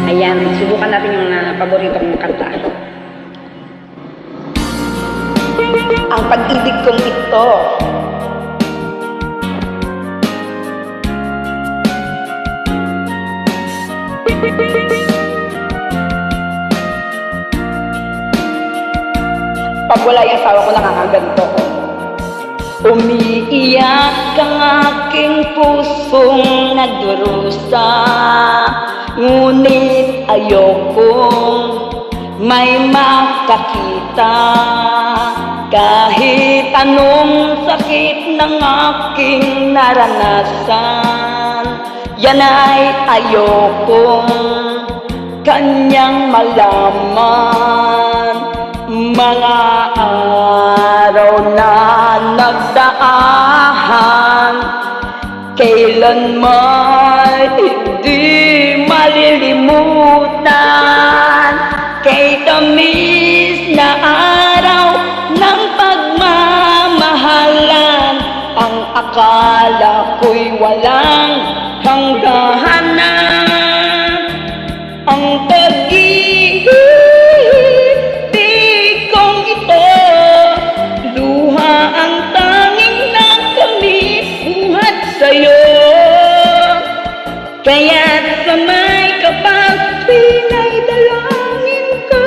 Ayan, subukan natin yung paborito kong kanta. Ang pag-ibig kong ito. Pag wala yung asawa ko, nakakaganto ko. Umiiyak ang aking pusong nagdurusa, ngunit ayokong may makakita. Kahit anong sakit ng aking naranasan, yan ay ayokong kanyang malaman. Mga araw na nagdaan, kailanman hindi malilimutan. Kay tamis na araw ng pagmamahalan, ang akala ko'y walang hanggahan na. Ang pag-ibig kong ito, luha ang tanging nakamit buhat sa'yo. Kaya't sa may kapag-tuwing ay dalangin ko,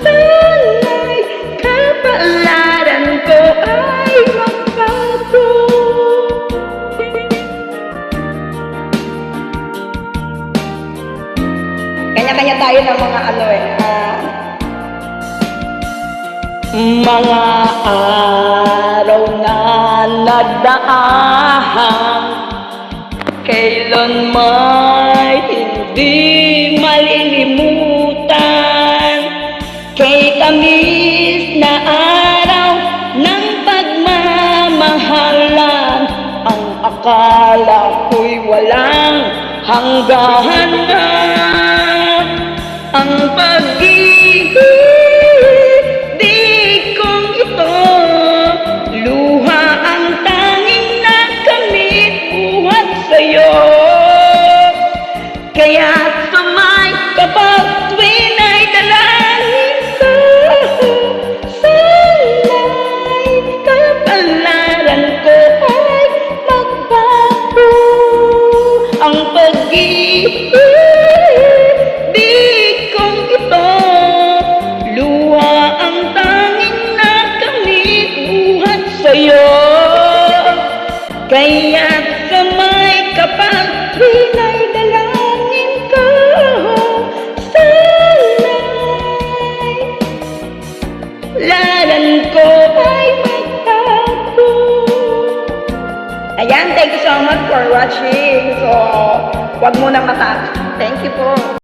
sana'y kapalaran ko ay magbago. Kanya-kanya tayo ng mga mga araw na nagdaan, kailanman hindi malilimutan. Kay tamis na araw ng pagmamahalan, ang akala ko'y walang hanggahan na. Ang pag-ibig kong ito, luha ang tanging nakamit buhat sa'yo. Kaya't sa may kapag-tuwing ay dalangin ko, sana'y kapalaran ko ay magbago. Ang pag-ibig kong ito, luha ang tanging nakamit buhat sa'yo. Kaya't sa may kapag-tuwing ay dalangin ko, sana'y laran ko ay magbago. Ayan, thank you so much for watching. So, huwag munang matag. Thank you po.